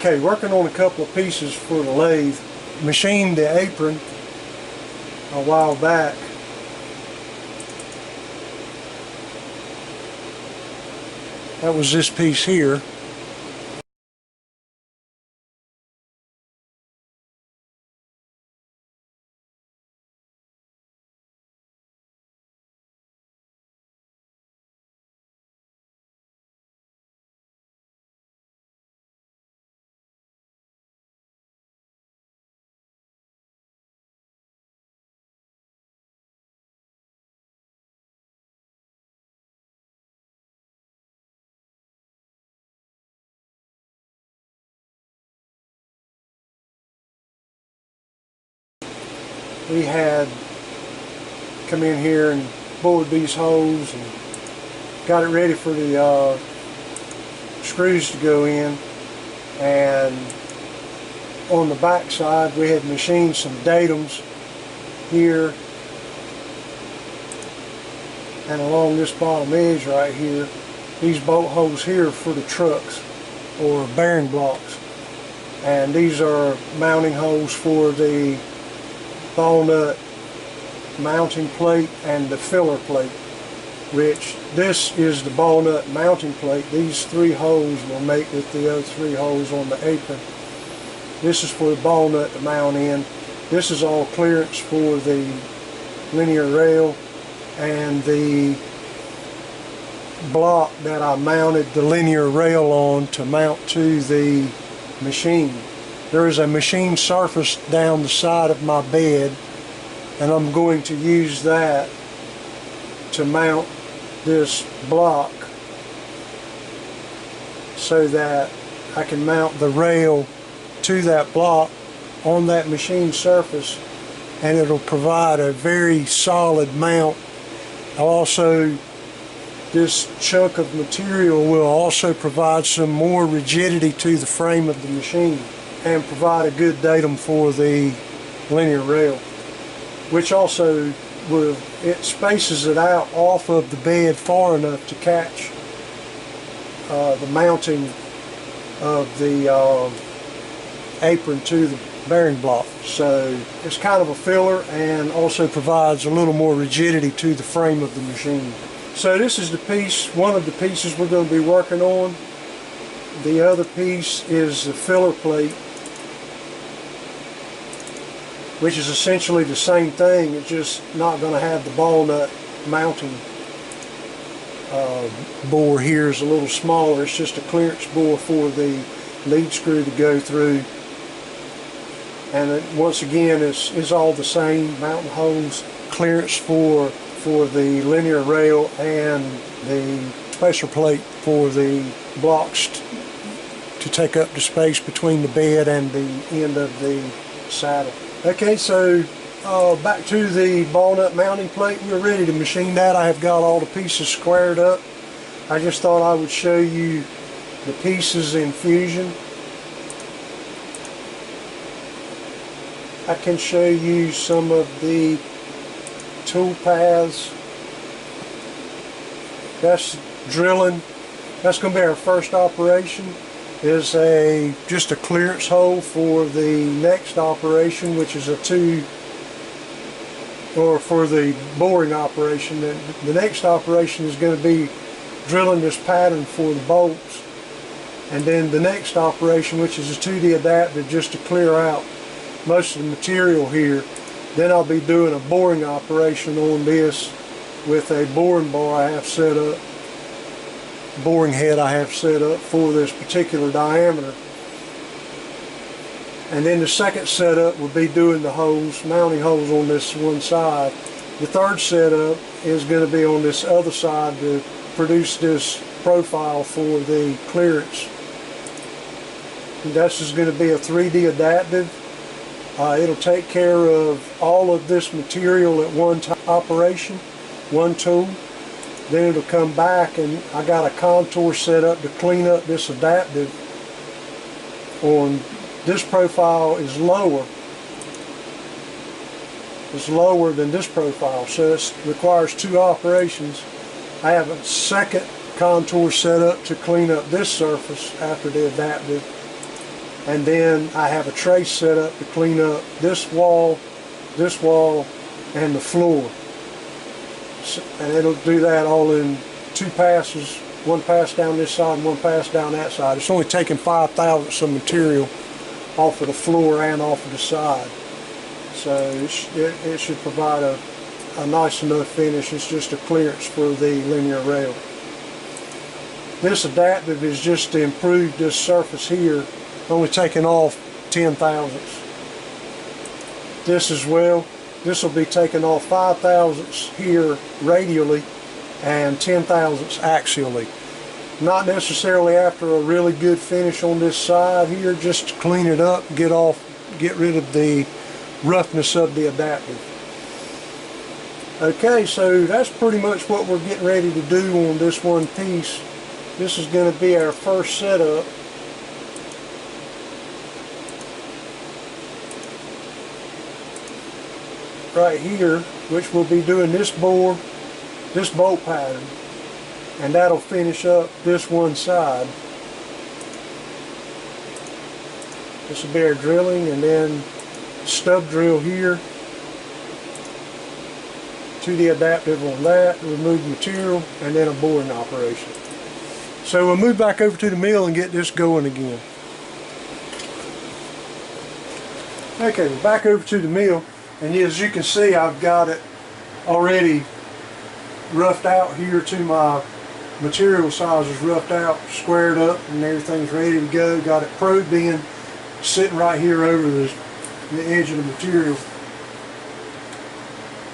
Okay, working on a couple of pieces for the lathe. Machined the apron a while back. That was this piece here. We had come in here and bored these holes and got it ready for the screws to go in, and on the back side we had machined some datums here and along this bottom edge right here. These bolt holes here for the trucks or bearing blocks, and these are mounting holes for the ball nut mounting plate and the filler plate, which this is the ball nut mounting plate. These three holes will mate with the other three holes on the apron. This is for the ball nut to mount in. This is all clearance for the linear rail and the block that I mounted the linear rail on to mount to the machine. There is a machine surface down the side of my bed, and I'm going to use that to mount this block so that I can mount the rail to that block on that machine surface, and it'll provide a very solid mount. This chunk of material will also provide some more rigidity to the frame of the machine and provide a good datum for the linear rail, which also it spaces it out off of the bed far enough to catch the mounting of the apron to the bearing block. So it's kind of a filler and also provides a little more rigidity to the frame of the machine. So this is the piece, one of the pieces we're going to be working on. The other piece is the filler plate, which is essentially the same thing. It's just not going to have the ball nut mounting bore. Here is a little smaller. It's just a clearance bore for the lead screw to go through. And once again, it's all the same mounting holes, clearance for the linear rail and the spacer plate for the blocks to take up the space between the bed and the end of the saddle. Okay, so back to the ball nut mounting plate. We're ready to machine that. I have got all the pieces squared up. I just thought I would show you the pieces in fusion. I can show you some of the tool paths. That's drilling. That's going to be our first operation. Is just a clearance hole for the next operation, which is for the boring operation. The next operation is going to be drilling this pattern for the bolts, and then the next operation, which is a 2D adaptive, just to clear out most of the material here. Then I'll be doing a boring operation on this with a boring bar I have set up, boring head I have set up for this particular diameter. And then the second setup will be doing the holes, mounting holes on this one side. The third setup is going to be on this other side to produce this profile for the clearance. And that's just going to be a 3D adaptive. It'll take care of all of this material at one operation, one tool. Then it'll come back, and I got a contour set up to clean up this adaptive. On this profile is lower. It's lower than this profile, so it requires two operations. I have a second contour set up to clean up this surface after the adaptive. and then I have a tray set up to clean up this wall, and the floor. And it'll do that all in 2 passes, 1 pass down this side and 1 pass down that side. It's only taking 5 thousandths of material off of the floor and off of the side. So it should provide a nice enough finish. It's just a clearance for the linear rail. This adaptive is just to improve this surface here, only taking off 10 thousandths. This as well, this will be taking off 5 thousandths here radially and 10 thousandths axially. Not necessarily after a really good finish on this side here, just to clean it up, get rid of the roughness of the adaptive. Okay, so that's pretty much what we're getting ready to do on this one piece. This is going to be our first setup. Right here, which we'll be doing this bore, this bolt pattern, and that'll finish up this one side. This will be our drilling, and then stub drill here to the adaptive on that, remove material, and then a boring operation. So we'll move back over to the mill and get this going again. Okay, we're back over to the mill, and as you can see, I've got it already roughed out here to my material sizes, roughed out, squared up, and everything's ready to go. Got it probed in, sitting right here over the edge of the material.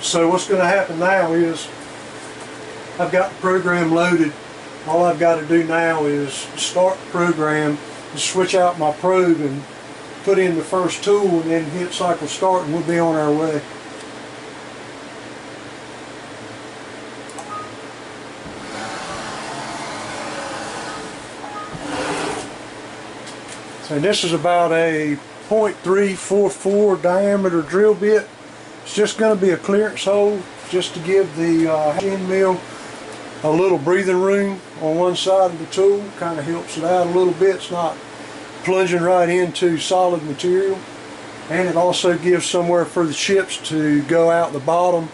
So what's going to happen now is I've got the program loaded. All I've got to do now is start the program, and switch out my probe and put in the first tool, and then hit cycle start, and we'll be on our way. So this is about a .344 diameter drill bit. It's just going to be a clearance hole just to give the end mill a little breathing room on one side of the tool. Kind of helps it out a little bit. It's not plunging right into solid material, and it also gives somewhere for the chips to go out the bottom.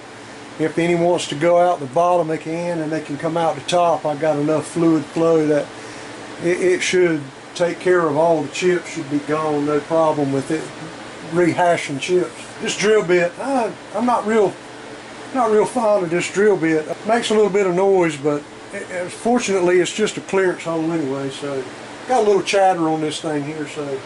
If anyone wants to go out the bottom, they can, and they can come out the top. I've got enough fluid flow that it should take care of all the chips. Should be gone, no problem with it rehashing chips. This drill bit, I'm not real fond of this drill bit. It makes a little bit of noise, but fortunately it's just a clearance hole anyway, so got a little chatter on this thing here. So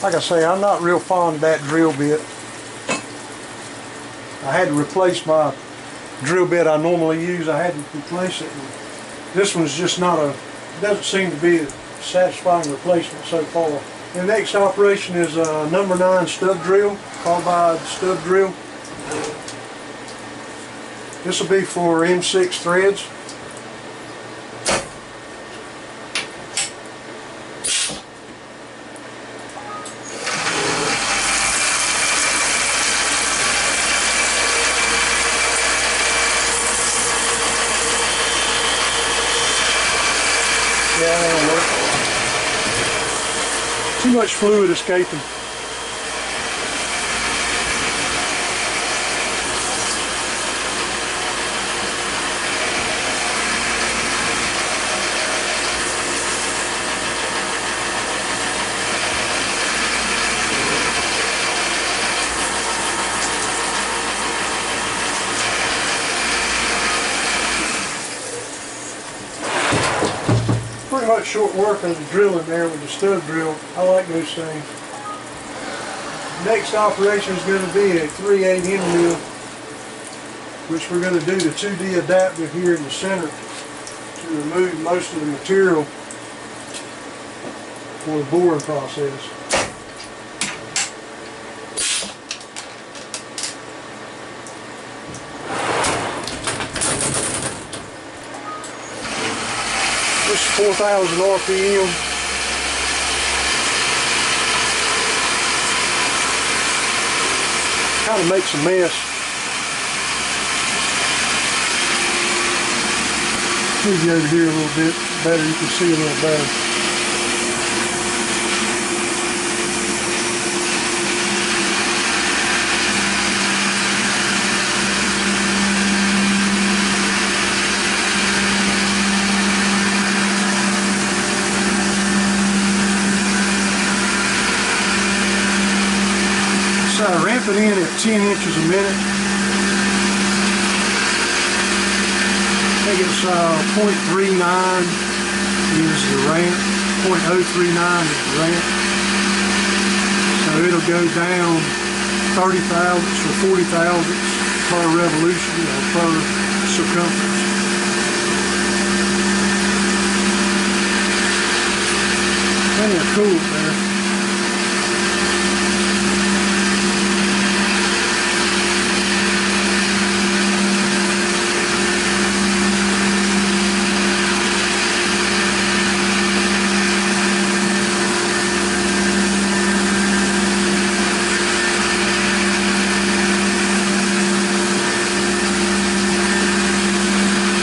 like I say, I'm not real fond of that drill bit. I had to replace my drill bit I normally use. I had to replace it. This one's just not doesn't seem to be a satisfying replacement so far. The next operation is a number 9 stub drill, carbide stub drill. This will be for M6 threads. Yeah, that'll work. Too much fluid escaping. Pretty much short work on the drilling there with the stub drill. I like those things. Next operation is going to be a 3/8 end mill, which we're going to do the 2D adaptive here in the center to remove most of the material for the boring process. 4,000 RPM. Kind of makes a mess. Move you over here a little bit better, you can see a little better. So ramp it in at 10 inches a minute. I think it's 0.39 is the ramp, 0.039 is the ramp. So it'll go down 30 thousandths or 40 thousandths per revolution or per circumference. Plenty of coolant there.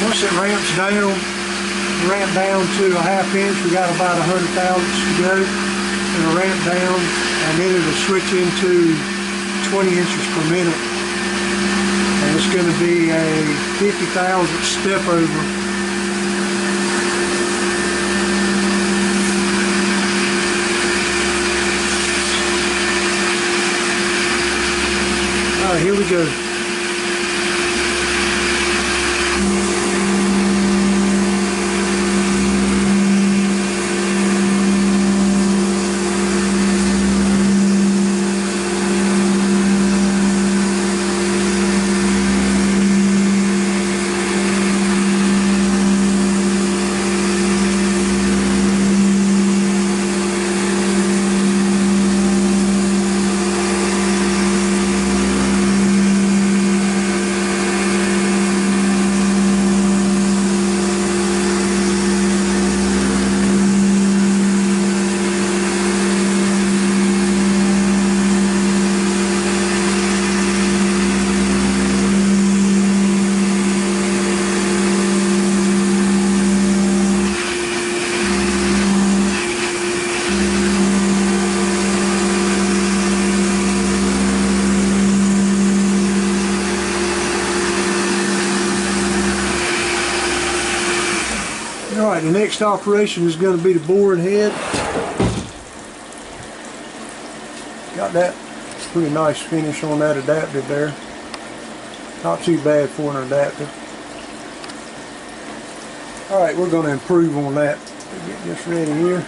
Once it ramps down, ramp down to a ½ inch, we got about 100 thousandths to go. It'll ramp down and then it'll switch into 20 inches per minute. And it's going to be a 50 thousandth step over. Alright, here we go. Alright, the next operation is going to be the boring head. Got that pretty nice finish on that adapter there. Not too bad for an adapter. Alright, we're going to improve on that. Get this ready here.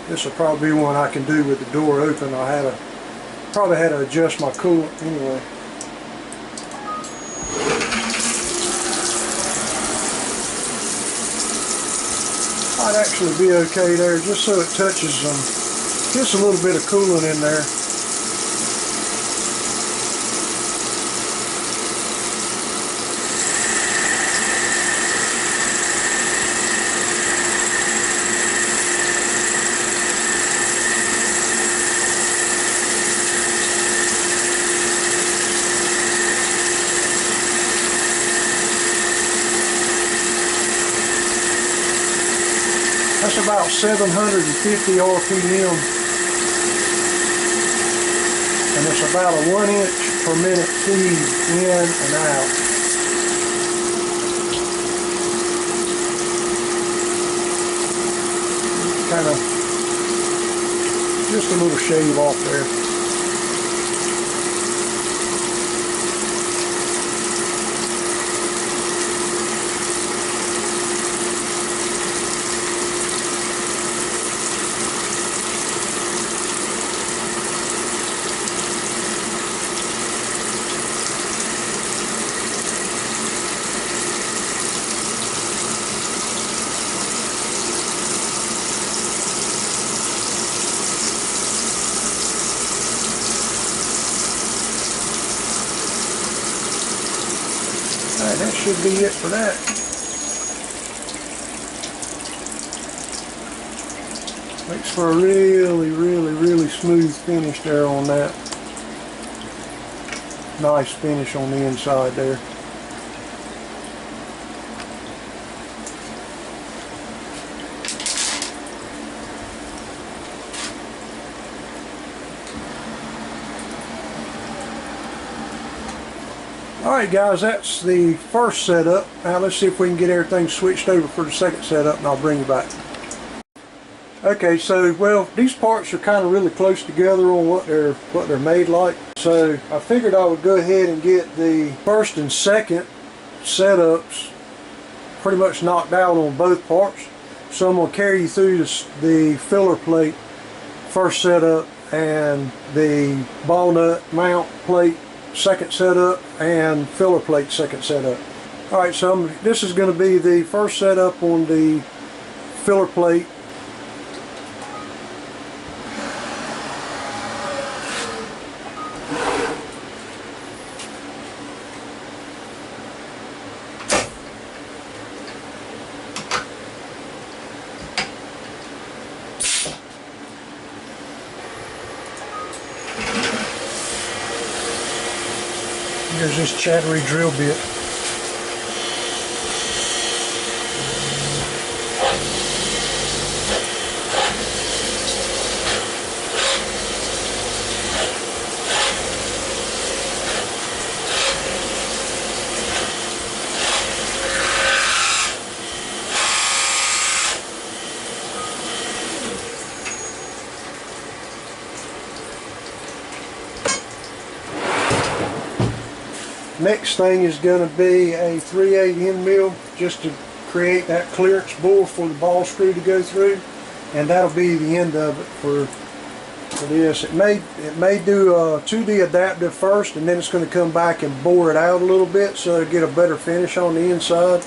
This will probably be one I can do with the door open. Probably had to adjust my coolant anyway. Might actually be okay there, just so it touches gets a little bit of coolant in there. That's about 750 RPM, and it's about a 1 inch per minute feed in and out. Kind of just a little shave off there. should be it for that. Makes for a really smooth finish there on that. Nice finish on the inside there. Alright guys, that's the first setup. Now let's see if we can get everything switched over for the second setup, and I'll bring you back. Okay, so well, these parts are kind of really close together on what they're made like. So I figured I would go ahead and get the first and second setups pretty much knocked out on both parts. So I'm going to carry you through the filler plate first setup and the ball nut mount plate second setup and filler plate second setup. Alright, so this is going to be the first setup on the filler plate. Here's this chattery drill bit. Next thing is going to be a 3/8 end mill, just to create that clearance bore for the ball screw to go through, and that'll be the end of it for this. It may do a 2D adaptive first, and then it's going to come back and bore it out a little bit so it'll get a better finish on the inside.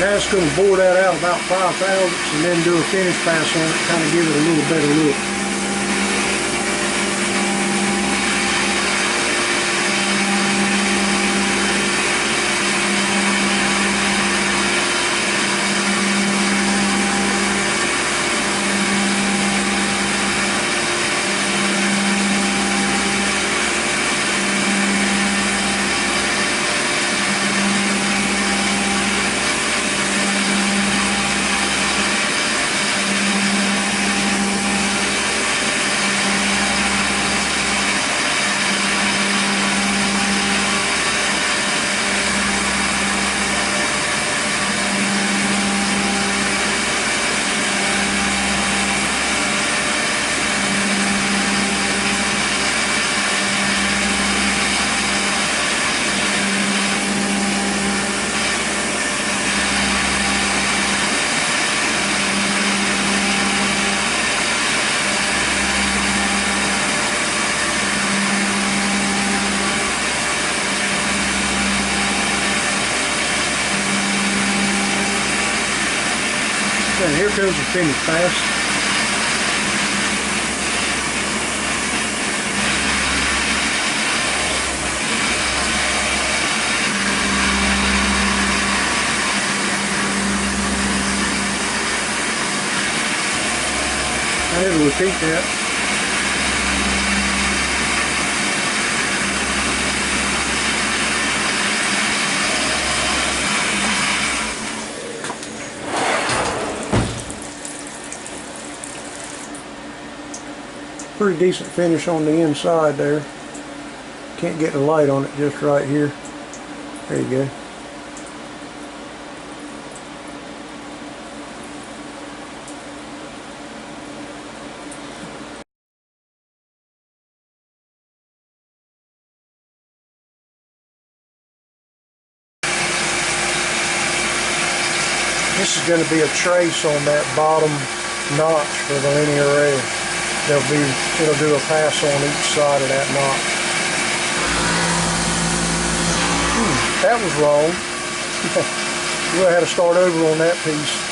And now it's going to bore that out about 5 thousandths and then do a finish pass on it, kind of give it a little better look. And here goes the finish pass. And it'll repeat that. Pretty decent finish on the inside there. Can't get the light on it just right here. There you go. This is going to be a trace on that bottom notch for the linear rail. It'll do a pass on each side of that notch. That was wrong. We'll have to start over on that piece.